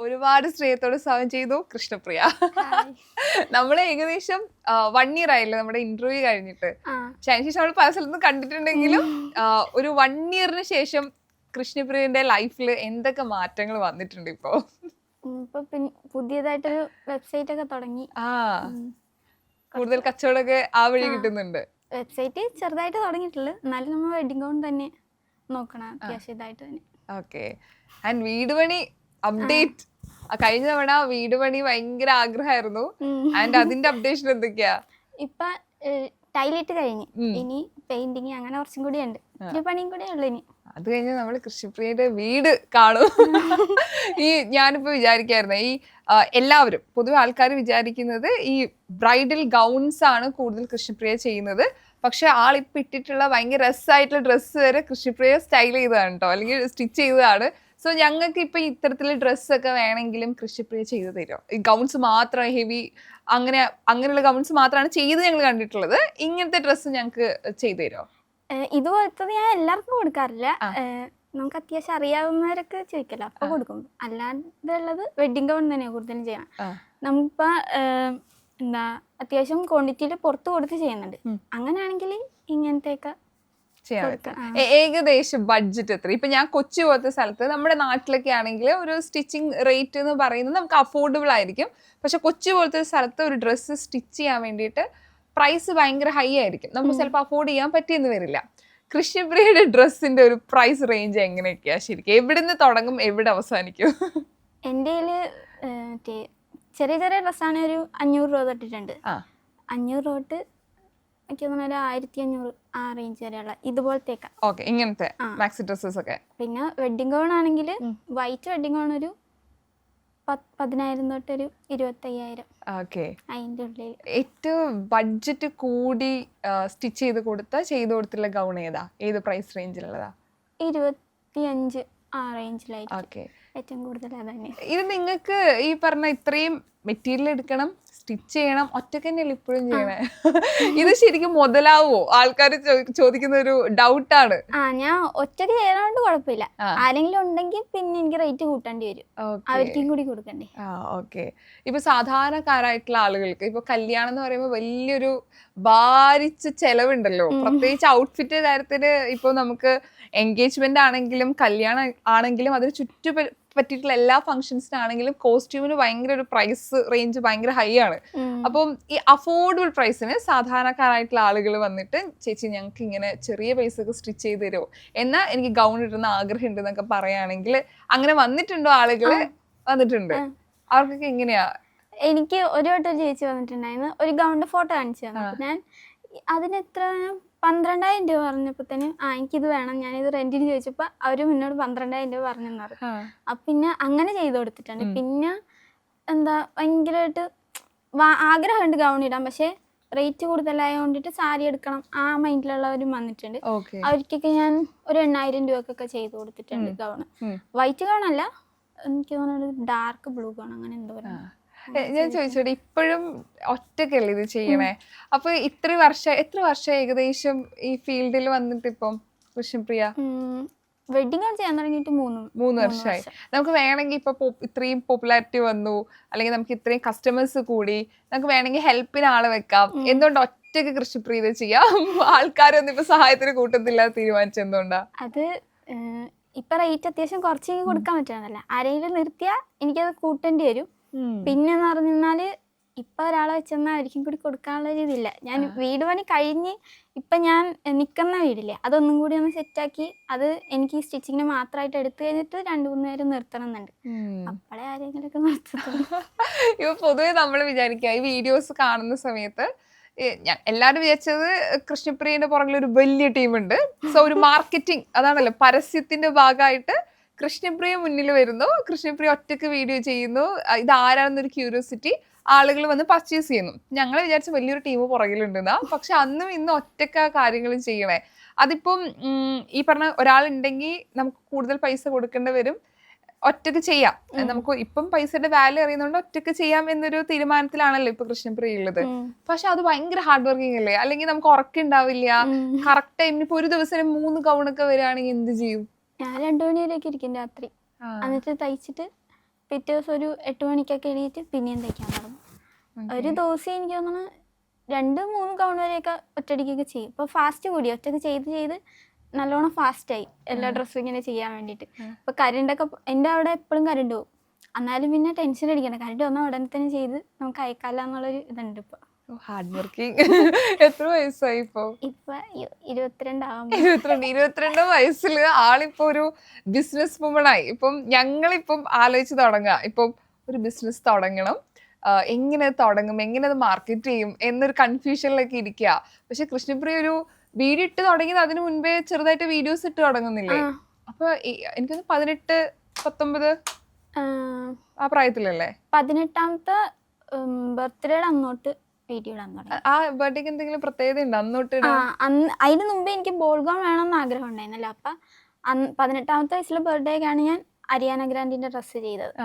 ഒരുപാട് സ്നേഹത്തോടെ സ്വാഗതം ചെയ്തു കൃഷ്ണപ്രിയ. നമ്മള് ഏകദേശം 1 year ആയില്ലേ നമ്മുടെ ഇന്റർവ്യൂ കഴിഞ്ഞിട്ട്. അതിനുശേഷം നമ്മൾ പല സ്ഥലത്തും കണ്ടിട്ടുണ്ടെങ്കിലും ഒരു 1 yearന് ശേഷം കൃഷ്ണപ്രിയന്റെ ലൈഫിൽ എന്തൊക്കെ മാറ്റങ്ങൾ വന്നിട്ടുണ്ട് ഇപ്പോ? പുതിയതായിട്ടൊരു വെബ്സൈറ്റ് ഒക്കെ തുടങ്ങി. കൂടുതൽ കച്ചവടമൊക്കെ ആ വഴി കിട്ടുന്നുണ്ട്. വെബ്സൈറ്റ് ചെറുതായിട്ട് തുടങ്ങിയിട്ടുള്ളു, എന്നാലും നമ്മൾ വെഡിങ് ഗൗൺ തന്നെ നോക്കണം അത്യാവശ്യം ഇതായിട്ട് തന്നെ. ഓക്കെ. ആൻഡ് വീട് പണി അപ്ഡേറ്റ്, കഴിഞ്ഞ തവണ വീട് പണി ഭയങ്കര ആഗ്രഹമായിരുന്നു. ആൻഡ് അതിന്റെ അപ്ഡേഷൻ എന്തൊക്കെയാ? ഇപ്പൊ ടൈലിട്ട് കഴിഞ്ഞ് ഇനി പെയിന്റിങ് അങ്ങനെ കുറച്ചും കൂടി ഉണ്ട്, ഒരു പണിയും കൂടെ ഉള്ളു ഇനി. അത് കഴിഞ്ഞ് നമ്മള് കൃഷ്ണപ്രിയയുടെ വീട് കാണും. ഞാനിപ്പോ വിചാരിക്കായിരുന്നു, ഈ എല്ലാവരും പൊതുവെ ആൾക്കാർ വിചാരിക്കുന്നത് ഈ ബ്രൈഡൽ ഗൗൺസ് ആണ് കൂടുതൽ കൃഷ്ണപ്രിയ ചെയ്യുന്നത്. പക്ഷെ ആളിപ്പോ ഇട്ടിട്ടുള്ള ഭയങ്കര രസമായിട്ടുള്ള ഡ്രസ്സ് വരെ കൃഷ്ണപ്രിയ സ്റ്റൈൽ ചെയ്തതാണ് കേട്ടോ, അല്ലെങ്കിൽ സ്റ്റിച്ച് ചെയ്തതാണ്. സോ ഞങ്ങൾക്ക് ഇപ്പൊ ഇത്തരത്തിലുള്ള ഡ്രസ്സൊക്കെ വേണമെങ്കിലും കൃഷ്ണപ്രിയ ചെയ്തു തരുമോ? ഈ ഗൗൺസ് മാത്രം ഹെവി അങ്ങനെയുള്ള ഗൗൺസ് മാത്രമാണ് ചെയ്ത് ഞങ്ങൾ കണ്ടിട്ടുള്ളത്. ഇങ്ങനത്തെ ഡ്രസ്സ് ഞങ്ങൾക്ക് ചെയ്തു തരുമോ? ഇതുപോലത്തത് ഞാൻ എല്ലാവർക്കും കൊടുക്കാറില്ല, നമുക്ക് അത്യാവശ്യം അറിയാവുന്നവരൊക്കെ ചോദിക്കല്ലോ അപ്പൊ കൊടുക്കും. അല്ലാതെ ഉള്ളത് വെഡിങ് ഗൗൺ തന്നെയാണ് കൂടുതലും ചെയ്യണം. നമ്മളിപ്പോ എന്താ അത്യാവശ്യം ക്വാണ്ടിറ്റിയിൽ പുറത്ത് കൊടുത്ത് ചെയ്യുന്നുണ്ട്, അങ്ങനെയാണെങ്കിൽ ഇങ്ങനത്തെയൊക്കെ ഏകദേശം ബഡ്ജറ്റ് എത്ര? ഇപ്പൊ ഞാൻ കൊച്ചി പോലത്തെ സ്ഥലത്ത്, നമ്മുടെ നാട്ടിലൊക്കെ ആണെങ്കിൽ ഒരു സ്റ്റിച്ചിങ് റേറ്റ് എന്ന് പറയുന്നത് നമുക്ക് അഫോർഡബിൾ ആയിരിക്കും. പക്ഷെ കൊച്ചി പോലത്തെ സ്ഥലത്ത് ഒരു ഡ്രസ്സ് സ്റ്റിച്ച് ചെയ്യാൻ വേണ്ടിയിട്ട് പ്രൈസ് ഭയങ്കര ഹൈ ആയിരിക്കും, നമുക്ക് ചിലപ്പോൾ അഫോർഡ് ചെയ്യാൻ പറ്റിയെന്ന് വരില്ല. കൃഷ്ണപ്രിയയുടെ ഡ്രസ്സിന്റെ ഒരു പ്രൈസ് റേഞ്ച് എങ്ങനെയൊക്കെയാ ശരിക്കും? എവിടുന്ന് തുടങ്ങും, എവിടെ അവസാനിക്കും? എൻ്റെ ചെറിയ ചെറിയ ഡ്രസ്സാണ് ഒരു 500 രൂപ തൊട്ടിട്ടുണ്ട്. 500 തൊട്ട് എനിക്ക് തോന്നുന്നു 1500 ആ റേഞ്ച് വരെയുള്ള ഇതുപോലത്തേക്ക്. ഓക്കെ, ഇങ്ങനത്തെ മാക്സി ഡ്രസ്സസ് ഒക്കെ. പിന്നെ വെഡിങ് ഗൗൺ ആണെങ്കിൽ വൈറ്റ് വെഡിങ് ഗൗൺ ഒരു 10,000 തൊട്ടൊരു 25,000. അതിൻ്റെ ഉള്ളിൽ ഏറ്റവും ബഡ്ജറ്റ് കൂടി സ്റ്റിച്ച് ചെയ്ത് കൊടുത്തുള്ള ഗൗൺ ഏതാ? ഏത് പ്രൈസ് റേഞ്ചിലുള്ളതാ? 25 ആ റേഞ്ചിലായിരിക്കും ഏറ്റവും കൂടുതൽ. അതന്നെ. ഇത് നിങ്ങൾക്ക് ഈ പറഞ്ഞ ഇത്രയും മെറ്റീരിയൽ എടുക്കണം, സ്റ്റിച്ച് ചെയ്യണം, ഒറ്റക്ക് തന്നെയല്ലേ ഇപ്പോഴും ചെയ്യണേ? ഇത് ശരിക്കും മുതലാവോ? ആൾക്കാർ ചോദിക്കുന്ന ഒരു ഡൗട്ടാണ്. ഞാൻ ഒറ്റക്ക് ചെയ്യണോണ്ട് കുഴപ്പമില്ല, ആരെങ്കിലും ഉണ്ടെങ്കിൽ പിന്നെ എനിക്ക് റേറ്റ് കൂട്ടേണ്ടി വരും, അവർക്കും കൂടി കൊടുക്കണ്ടേ. ഓക്കെ. ഇപ്പൊ സാധാരണക്കാരായിട്ടുള്ള ആളുകൾക്ക് ഇപ്പൊ കല്യാണം എന്ന് പറയുമ്പോൾ വലിയൊരു ഭാരിച്ച ചെലവുണ്ടല്ലോ, പ്രത്യേകിച്ച് ഔട്ട്ഫിറ്റ് കാര്യത്തിന്. ഇപ്പൊ നമുക്ക് എൻഗേജ്മെന്റ് ആണെങ്കിലും കല്യാണം ആണെങ്കിലും അതിന് പറ്റിയിട്ടുള്ള എല്ലാ ഫംഗ്ഷൻസിനാണെങ്കിലും കോസ്റ്റ്യൂമിന് ഭയങ്കര ഒരു പ്രൈസ് റേഞ്ച് ഭയങ്കര ഹൈ ആണ്. അപ്പം ഈ അഫോർഡബിൾ പ്രൈസിന് സാധാരണക്കാരായിട്ടുള്ള ആളുകൾ വന്നിട്ട് ചേച്ചി ഞങ്ങൾക്ക് ഇങ്ങനെ ചെറിയ പൈസക്ക് സ്റ്റിച്ച് ചെയ്ത് തരുമോ, എന്നാൽ എനിക്ക് ഗൗൺ ഇടുന്ന ആഗ്രഹം ഉണ്ട് എന്നൊക്കെ പറയുകയാണെങ്കിൽ അങ്ങനെ വന്നിട്ടുണ്ടോ ആളുകള്? വന്നിട്ടുണ്ട്. അവർക്കൊക്കെ എങ്ങനെയാ? എനിക്ക് ഒരു വട്ടം ചേച്ചി വന്നിട്ടുണ്ടായിരുന്നു, ഒരു ഗൗണിന്റെ ഫോട്ടോ കാണിച്ചു തന്നു. ഞാൻ അതിന് എത്ര 12,000 രൂപ പറഞ്ഞപ്പോൾ തന്നെ എനിക്കിത് വേണം, ഞാനിത് റെന്റിന് ചോദിച്ചപ്പോൾ അവർ മുന്നോട്ട് 12,000 രൂപ പറഞ്ഞെന്ന് പറഞ്ഞു. അപ്പം പിന്നെ അങ്ങനെ ചെയ്ത് കൊടുത്തിട്ടുണ്ട്. പിന്നെ എന്താ ഭയങ്കരമായിട്ട് ആഗ്രഹമുണ്ട് ഗൗൺ ഇടാൻ, പക്ഷെ റേറ്റ് കൂടുതലായത് കൊണ്ടിട്ട് സാരി എടുക്കണം ആ മൈൻഡിലുള്ളവരും വന്നിട്ടുണ്ട്. അവർക്കൊക്കെ ഞാൻ ഒരു 8,000 രൂപക്കൊക്കെ ചെയ്ത് കൊടുത്തിട്ടുണ്ട് ഗൗണ്. വൈറ്റ് ഗൗൺ അല്ല, എനിക്ക് തോന്നുന്നത് ഡാർക്ക് ബ്ലൂ ഗൗൺ അങ്ങനെ എന്തോ. ഞാൻ ചോദിച്ചോട്ടെ, ഇപ്പോഴും ഒറ്റക്കല്ലേ ഇത് ചെയ്യണേ? അപ്പൊ എത്ര വർഷം ഏകദേശം ഈ ഫീൽഡിൽ വന്നിട്ട് ഇപ്പം കൃഷ്ണപ്രിയ? വെഡിങ് ഗൗൺ ചെയ്യാൻ തുടങ്ങിയിട്ട് 3 വർഷമായി. നമുക്ക് വേണമെങ്കിൽ ഇപ്പൊ ഇത്രയും പോപ്പുലാരിറ്റി വന്നു, അല്ലെങ്കിൽ നമുക്ക് ഇത്രയും കസ്റ്റമേഴ്സ് കൂടി, നമുക്ക് വേണമെങ്കിൽ ഹെൽപ്പിന് ആളെ വെക്കാം. എന്തുകൊണ്ട് ഒറ്റക്ക് കൃഷ്ണപ്രിയ ഇത് ചെയ്യാം? ആൾക്കാരൊന്നും ഇപ്പൊ സഹായത്തിന് കൂട്ടത്തില്ല തീരുമാനിച്ച എന്തുകൊണ്ടാ? അത് ഇപ്പൊ റേറ്റ് അത്യാവശ്യം കുറച്ച് കൊടുക്കാൻ പറ്റുന്നതല്ല, ആരെങ്കിലും നിർത്തിയാൽ എനിക്കത് കൂട്ടേണ്ടി വരും. പിന്നെന്ന് പറഞ്ഞാല് ഇപ്പൊ ഒരാളെ വെച്ചെന്നാൽ അവർക്കും കൂടി കൊടുക്കാനുള്ള ഒരു ഇതില്ല. ഞാൻ വീട് പണി കഴിഞ്ഞ് ഇപ്പൊ ഞാൻ നിക്കുന്ന വീടില്ലേ, അതൊന്നും കൂടി ഒന്ന് സെറ്റാക്കി അത് എനിക്ക് സ്റ്റിച്ചിങ്ങിന് മാത്രമായിട്ട് എടുത്തു കഴിഞ്ഞിട്ട് 2-3 പേര് നിർത്തണം എന്നുണ്ട്. അപ്പോഴേ ആരെങ്കിലും ഒക്കെ നിർത്തുള്ളൂ. ഇപ്പൊ പൊതുവെ നമ്മൾ വിചാരിക്കുക ഈ വീഡിയോസ് കാണുന്ന സമയത്ത് എല്ലാവരും വിചാരിച്ചത് കൃഷ്ണപ്രിയന്റെ പുറകിൽ ഒരു വലിയ ടീമുണ്ട്. സോ ഒരു മാർക്കറ്റിംഗ്, അതാണല്ലോ പരസ്യത്തിന്റെ ഭാഗമായിട്ട് കൃഷ്ണപ്രിയ മുന്നിൽ വരുന്നു, കൃഷ്ണപ്രിയ ഒറ്റക്ക് വീഡിയോ ചെയ്യുന്നു, ഇത് ആരാണെന്നൊരു ക്യൂരിയോസിറ്റി, ആളുകൾ വന്ന് പർച്ചേസ് ചെയ്യുന്നു. ഞങ്ങൾ വിചാരിച്ച വലിയൊരു ടീം പുറകിലുണ്ടെന്നാ. പക്ഷെ അന്നും ഇന്നും ഒറ്റക്ക കാര്യങ്ങളും ചെയ്യണേ. അതിപ്പം ഈ പറഞ്ഞ ഒരാളുണ്ടെങ്കിൽ നമുക്ക് കൂടുതൽ പൈസ കൊടുക്കേണ്ടി വരും, ഒറ്റക്ക് ചെയ്യാം. നമുക്ക് ഇപ്പം പൈസയുടെ വാല്യൂ അറിയുന്നതുകൊണ്ട് ഒറ്റക്ക് ചെയ്യാം എന്നൊരു തീരുമാനത്തിലാണല്ലോ ഇപ്പൊ കൃഷ്ണപ്രിയ ഉള്ളത്. പക്ഷെ അത് ഭയങ്കര ഹാർഡ് വർക്കിംഗ് അല്ലേ? അല്ലെങ്കിൽ നമുക്ക് ഉറക്കുണ്ടാവില്ല. കറക്റ്റ് ടൈമിന് ഇപ്പൊ ഒരു ദിവസം 3 ഗൗണൊക്കെ വരികയാണെങ്കിൽ എന്ത് ചെയ്യും? ഞാൻ 2 മണി വരെയൊക്കെ ഇരിക്കും രാത്രി, എന്നിട്ട് തയ്ച്ചിട്ട് പിറ്റേ ദിവസം ഒരു 8 മണിക്കൊക്കെ എണീറ്റ് പിന്നെയും തയ്ക്കാൻ തുടങ്ങും. ഒരു ദിവസം എനിക്ക് തോന്നുന്നു 2-3 ഗൗൺ വരെയൊക്കെ ഒറ്റയടിക്കൊക്കെ ചെയ്യും. ഇപ്പോൾ ഫാസ്റ്റ് കൂടി ഒറ്റയ്ക്ക് ചെയ്ത് നല്ലോണം ഫാസ്റ്റായി എല്ലാ ഡ്രസ്സും ഇങ്ങനെ ചെയ്യാൻ വേണ്ടിയിട്ട്. ഇപ്പോൾ കരണ്ടൊക്കെ എൻ്റെ അവിടെ എപ്പോഴും കരണ്ട് പോകും. എന്നാലും പിന്നെ ടെൻഷൻ അടിക്കണം, കരണ്ട് വന്നാൽ ഉടനെ തന്നെ ചെയ്ത് നമുക്ക് അയക്കാല്ല എന്നുള്ളൊരു ഇതുണ്ട്. ഇപ്പോൾ ഹാർഡ് വർക്കിംഗ്. എത്ര വയസ്സായി ഇപ്പൊ? 22 ആവുമ്പോൾ. 22 വയസ്സിൽ ആളിപ്പോ ഒരു ബിസിനസ് വുമണായി. ഇപ്പം ഞങ്ങളിപ്പം ആലോചിച്ച് തുടങ്ങുക, ഇപ്പം ഒരു ബിസിനസ് തുടങ്ങണം, എങ്ങനെ തുടങ്ങും, എങ്ങനെ അത് മാർക്കറ്റ് ചെയ്യും എന്നൊരു കൺഫ്യൂഷനിലേക്ക് ഇരിക്കുക. പക്ഷെ കൃഷ്ണപ്രിയ ഒരു വീഡിയോ ഇട്ട് തുടങ്ങിയത് അതിന് മുൻപേ ചെറുതായിട്ട് വീഡിയോസ് ഇട്ട് തുടങ്ങുന്നില്ലേ? അപ്പൊ എനിക്കൊന്ന് 18-19 ആ പ്രായത്തിലല്ലേ? 18ാമത്തെ ബർത്ത്ഡേയുടെ അന്നോട്ട് വീഡിയോ ഇടാൻ തുടങ്ങി. ആ ബർത്ത്ഡേക്ക് എന്തെങ്കിലും പ്രത്യേകത ഉണ്ടോ അന്നോട്ട്? അതിന് മുമ്പേ എനിക്ക് ബോൾ ഗൗൺ വേണമെന്ന് ആഗ്രഹം ഉണ്ടായിരുന്നല്ലോ. അപ്പൊ 18ാമത്തെ വയസ്സിലെ ബർത്ത്ഡേക്കാണ് ഞാൻ അരിയാന ഗ്രാൻഡിന്റെ ഡ്രസ്സ് ചെയ്തത്.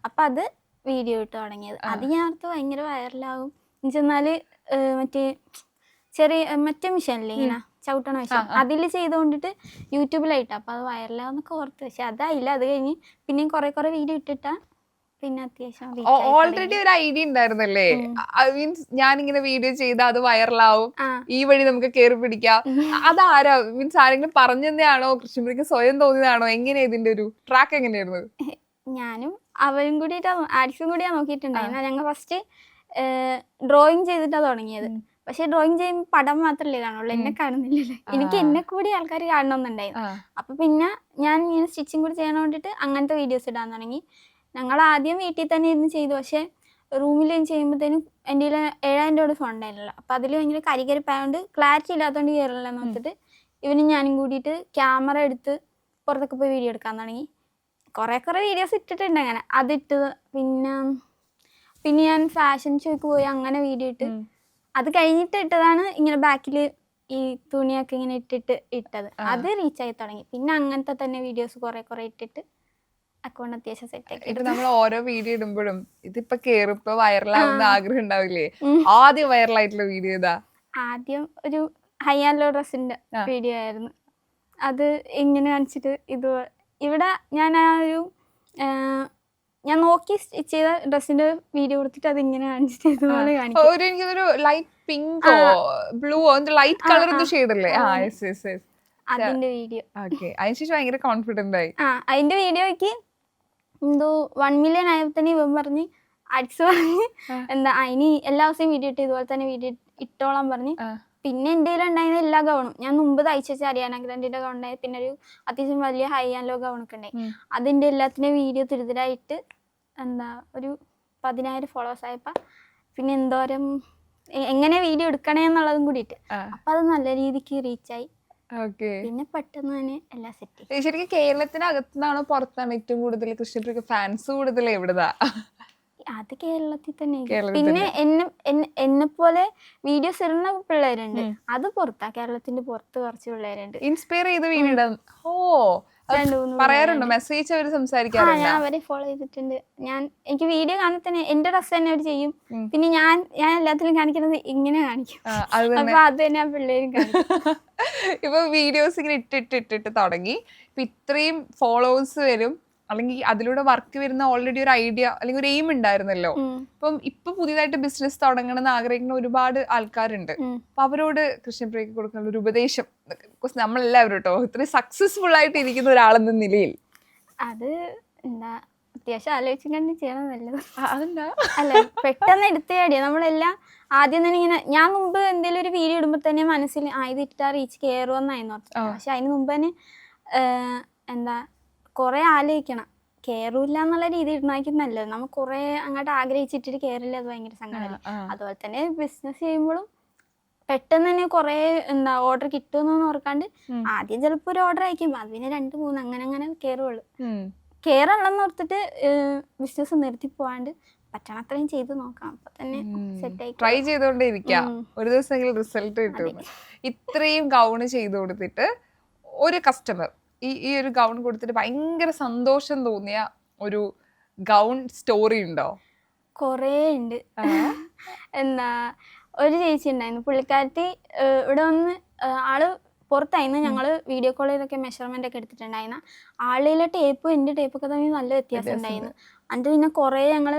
അപ്പൊ അത് വീഡിയോ ഇട്ട് തുടങ്ങിയത്. അത് ഞാൻ ഓർത്ത് ഭയങ്കര വൈറലാകും എന്നുവെച്ചാല് മറ്റേ മിഷനില്ലേ ഇങ്ങനെ ചവിട്ടണ മിഷൻ, അതിൽ ചെയ്തുകൊണ്ടിട്ട് യൂട്യൂബിലായിട്ട് അപ്പൊ അത് വൈറലാന്നൊക്കെ ഓർത്ത്. പക്ഷെ അതായില്ല. അത് കഴിഞ്ഞ് പിന്നെയും കുറെ വീഡിയോ ഇട്ടിട്ടാ പിന്നെ അത്യാവശ്യം ഓൾറെഡി ഒരു ഐഡിയ ഉണ്ടായിരുന്നല്ലേ? മീൻസ് ഞാനിങ്ങനെ വീഡിയോ ചെയ്ത അത് വൈറലാവും, ഈ വഴി നമുക്ക് കയറി പിടിക്കാം. അതാരാ മീൻസ് ആരെങ്കിലും പറഞ്ഞതാണോ, കൃഷ്ണപ്രിയക്ക് സ്വയം തോന്നിയതാണോ? എങ്ങനെയാ ഇതിന്റെ ഒരു ട്രാക്ക് എങ്ങനെയായിരുന്നു? ഞാനും അവരും കൂടിയിട്ടാ ആരിഫും കൂടിയാ നോക്കിയിട്ടുണ്ടായിരുന്നു. ഞങ്ങൾ ഫസ്റ്റ് ഡ്രോയിങ് ചെയ്തിട്ടാ തുടങ്ങിയത്. പക്ഷെ ഡ്രോയിങ് ചെയ്യുമ്പോൾ പടം മാത്രമല്ലേ കാണുള്ളൂ, എന്നെ കാണുന്നില്ലല്ലോ. എനിക്ക് എന്നെ കൂടി ആൾക്കാർ കാണണമെന്നുണ്ടായിരുന്നു. അപ്പൊ പിന്നെ ഞാൻ ഇങ്ങനെ സ്റ്റിച്ചിങ് കൂടി ചെയ്യാൻ വേണ്ടിയിട്ട് അങ്ങനത്തെ വീഡിയോസ് ഇടാൻ തുടങ്ങി. ഞങ്ങൾ ആദ്യം വീട്ടിൽ തന്നെ ഇരുന്ന് ചെയ്തു. പക്ഷെ റൂമിൽ ചെയ്യുമ്പോഴത്തേനും എൻ്റെ 7000 രൂപയുടെ ഫോൺ ഉണ്ടായിരുന്നില്ല. അപ്പം അതിൽ ഭയങ്കര കരികരിപ്പായതുകൊണ്ട് ക്ലാരിറ്റി ഇല്ലാത്തതുകൊണ്ട് കയറില്ല എന്ന് ഓർത്തിട്ട് ഇവനും ഞാനും കൂടിയിട്ട് ക്യാമറ എടുത്ത് പുറത്തൊക്കെ പോയി വീഡിയോ എടുക്കാൻ തുടങ്ങി. കുറേ വീഡിയോസ് ഇട്ടിട്ടുണ്ട് അങ്ങനെ. അതിട്ട് പിന്നെ ഞാൻ ഫാഷൻ ഷോയ്ക്ക് പോയി അങ്ങനെ വീഡിയോ ഇട്ട്. അത് കഴിഞ്ഞിട്ട് ഇട്ടതാണ് ഇങ്ങനെ ബാക്കിൽ ഈ തുണിയൊക്കെ ഇങ്ങനെ ഇട്ടത്. അത് റീച്ചായി തുടങ്ങി. പിന്നെ അങ്ങനത്തെ തന്നെ വീഡിയോസ് കുറേ ഇട്ടിട്ട് അക്കൗണ്ട് അത്യാവശ്യം സെറ്റ് ആക്കി. ഇപ്പൊ നമ്മൾ ഓരോ വീഡിയോ ഇടുമ്പോഴും ഇതിപ്പോ കേറും, ഇപ്പൊ വൈറലാവുന്ന ആഗ്രഹം ഉണ്ടാവില്ലേ? ആദ്യം വൈറലായിട്ടുള്ള വീഡിയോ ഇതാ. ആദ്യം ഒരു ഹൈ ആൻഡ് ലോ ഡ്രസ്സിന്റെ വീഡിയോ ആയിരുന്നു. അത് ഇങ്ങനെ കാണിച്ചിട്ട് ഇവിടെ ഞാൻ നോക്കി സ്റ്റിച്ച് ചെയ്ത ഡ്രസ്സിന്റെ വീഡിയോ കൊടുത്തിട്ട് അത് ഇങ്ങനെ കാണിച്ചിട്ട് ഇതുപോലെ കാണിക്കും. ലൈറ്റ് പിങ്കോ ബ്ലൂവോ ലൈറ്റ് കളർ ഷെയ്ഡല്ലേ? അതിന്റെ വീഡിയോ. അതിനുശേഷം ഭയങ്കര കോൺഫിഡന്റ് ആയി. അതിന്റെ വീഡിയോയ്ക്ക് എന്തോ 1 മില്യൺ ആയപ്പോഴത്തന്നെ ഇവൻ പറഞ്ഞ് അടിച്ചു പറഞ്ഞ് എന്താ ഇനി എല്ലാ ദിവസവും വീഡിയോ ഇട്ട് ഇതുപോലെ തന്നെ വീഡിയോ ഇട്ടോളാൻ പറഞ്ഞ്. പിന്നെ എൻ്റെ കയ്യിലുണ്ടായിരുന്ന എല്ലാ ഗൗണും ഞാൻ മുമ്പ് തയ്ച്ചു വെച്ച അരിയാന ഗ്രാൻഡിന്റെ ഗൗൺ ഉണ്ടായി. പിന്നെ ഒരു അത്യാവശ്യം വലിയ ഹൈ ആൻഡ് ലോ ഗൗണൊക്കെ ഉണ്ടായി. അതിന്റെ എല്ലാത്തിനും വീഡിയോ തിരുതരായിട്ട് ഒരു 10,000 ഫോളോവേഴ്സ് ആയപ്പോ പിന്നെ എന്തോരം എങ്ങനെ വീഡിയോ എടുക്കണേ എന്നുള്ളതും കൂടിയിട്ട് അപ്പൊ അത് നല്ല രീതിക്ക് റീച്ചായി. പിന്നെ പെട്ടെന്ന് തന്നെ എല്ലാം സെറ്റ്. ശരിക്കും കേരളത്തിനകത്തുനിന്നാണോ പുറത്താണ് ഏറ്റവും കൂടുതൽ കൃഷ്ണപ്രിയക്ക് ഫാൻസ് കൂടുതൽ? എവിടുന്നാ? അത് കേരളത്തിൽ തന്നെ. പിന്നെ എന്നെ പോലെ വീഡിയോസ് ഇടുന്ന പിള്ളേരുണ്ട്, അത് പുറത്താ. കേരളത്തിന്റെ പുറത്ത് കുറച്ച് പിള്ളേരുണ്ട്. ഇൻസ്പയർ ചെയ്ത വീഡിയോ പറയാറുണ്ടോ? മെസ്സേജ് അവര് സംസാരിക്കാറുണ്ട്? ഞാൻ അവരെ ഫോളോ ചെയ്തിട്ടുണ്ട്. എനിക്ക് വീഡിയോ കാണാൻ തന്നെ എന്റെ ഡ്രസ് തന്നെ അവർ ചെയ്യും. പിന്നെ ഞാൻ എല്ലാത്തിലും കാണിക്കുന്നത് ഇങ്ങനെ കാണിക്കും. അപ്പൊ അത് തന്നെ ആ പിള്ളേരും കാണിക്കും. ഇപ്പൊ വീഡിയോസ് ഇങ്ങനെ ഇട്ടിട്ട് തുടങ്ങി. ഇപ്പൊ ഇത്രയും ഫോളോവേഴ്സ് വരും, അല്ലെങ്കിൽ അതിലൂടെ വർക്ക് വരുന്ന ഓൾറെഡി ഒരു ഐഡിയ അല്ലെങ്കിൽ ഒരു എയിം ഉണ്ടായിരുന്നല്ലോ. അപ്പം ഇപ്പൊ പുതിയതായിട്ട് ബിസിനസ് തുടങ്ങണം എന്ന് ആഗ്രഹിക്കുന്ന ഒരുപാട് ആൾക്കാരുണ്ട്. അപ്പൊ അവരോട് കൃഷ്ണപ്രിയക്ക് കൊടുക്കുന്ന ഒരു ഉപദേശം, നമ്മളെല്ലാവരും കേട്ടോ ഇത്രയും സക്സസ്ഫുൾ ആയിട്ട് ഇരിക്കുന്ന ഒരാളെന്ന നിലയിൽ അത് അത്യാവശ്യം ആലോചിച്ചും കണ്ട് ചെയ്യണം നല്ലത്. അതെന്താ? അല്ല, പെട്ടെന്ന് എടുത്തേടിയ നമ്മളെല്ലാം ആദ്യം തന്നെ ഇങ്ങനെ ഞാൻ മുമ്പ് എന്തെങ്കിലും ഒരു വീഡിയോ ഇടുമ്പോൾ തന്നെ മനസ്സിൽ ഇത് ഇട്ടാ റീച്ച് കയറുമെന്നായിരുന്നു. പക്ഷെ അതിന് മുമ്പ് തന്നെ കുറെ ആലോചിക്കണം. കയറൂല്ല എന്നുള്ള രീതി ഇടുന്നതായിരിക്കും നല്ലത്. നമ്മൾ കുറെ അങ്ങോട്ട് ആഗ്രഹിച്ചിട്ട് കയറില്ല, അത് ഭയങ്കര സങ്കടമല്ലേ. അതുപോലെ തന്നെ ബിസിനസ് ചെയ്യുമ്പോഴും പെട്ടെന്ന് തന്നെ കുറെ ഓർഡർ കിട്ടുമെന്നൊന്നും ഓർക്കാണ്ട് ആദ്യം ചിലപ്പോൾ ഒരു ഓർഡർ അയക്കുമ്പോൾ അത് പിന്നെ 2-3 അങ്ങനെ കയറുള്ളൂ. കയറുള്ളെന്ന് ഓർത്തിട്ട് ബിസിനസ് നിർത്തി പോവാണ്ട് പറ്റണത്രയും ചെയ്ത് നോക്കാം. അപ്പൊ തന്നെ സെറ്റായി ട്രൈ ചെയ്തോണ്ടേ ഇരിക്കാം, ഒരു ദിവസമെങ്കിലും റിസൾട്ട് കിട്ടും. ഇത്രയും ഗൗണ് ചെയ്ത് കൊടുത്തിട്ട് ഒരു കസ്റ്റമർ ഈ ഒരു ഗൗൺ കൊടുത്തിട്ട് ഭയങ്കര സന്തോഷം തോന്നിയ ഒരു ഗൗൺ സ്റ്റോറി ഉണ്ടോ? കൊറേ ഉണ്ട്. ഒരു ചേച്ചി ഉണ്ടായിരുന്നു, പുള്ളിക്കാരത്തി ഇവിടെ വന്ന് ആള് പുറത്തായിരുന്നു. ഞങ്ങൾ വീഡിയോ കോൾ ചെയ്തൊക്കെ മെഷർമെന്റ് ഒക്കെ എടുത്തിട്ടുണ്ടായിരുന്നു. ആളിലെ ടേപ്പും എൻ്റെ ടേപ്പൊക്കെ തമ്മിൽ നല്ല വ്യത്യാസം ഉണ്ടായിരുന്നു. എന്നിട്ട് പിന്നെ കുറേ ഞങ്ങൾ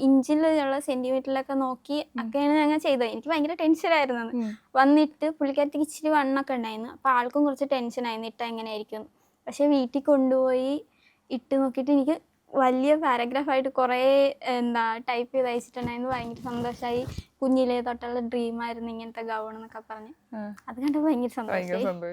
ഇഞ്ചിലുള്ള സെൻറ്റിമീറ്ററിലൊക്കെ നോക്കി ഒക്കെയാണ് ഞങ്ങൾ ചെയ്തത്. എനിക്ക് ഭയങ്കര ടെൻഷനായിരുന്നു. വന്നിട്ട് പുള്ളിക്കാരത്തേക്ക് ഇച്ചിരി വണ്ണൊക്കെ ഉണ്ടായിരുന്നു. അപ്പോൾ ആൾക്കും കുറച്ച് ടെൻഷനായിരുന്നു ഇട്ടാൽ എങ്ങനെയായിരിക്കും. പക്ഷേ വീട്ടിൽ കൊണ്ടുപോയി ഇട്ട് നോക്കിയിട്ട് എനിക്ക് വലിയ പാരഗ്രാഫായിട്ട് കുറേ ടൈപ്പ് ചെയ്ത് അയച്ചിട്ടുണ്ടായിരുന്നു. ഭയങ്കര സന്തോഷമായി. കുഞ്ഞിലേ തൊട്ടുള്ള ഡ്രീമായിരുന്നു ഇങ്ങനത്തെ ഗൗൺ എന്നൊക്കെ പറഞ്ഞ്. അത് കണ്ടപ്പോൾ ഭയങ്കര സന്തോഷമായി.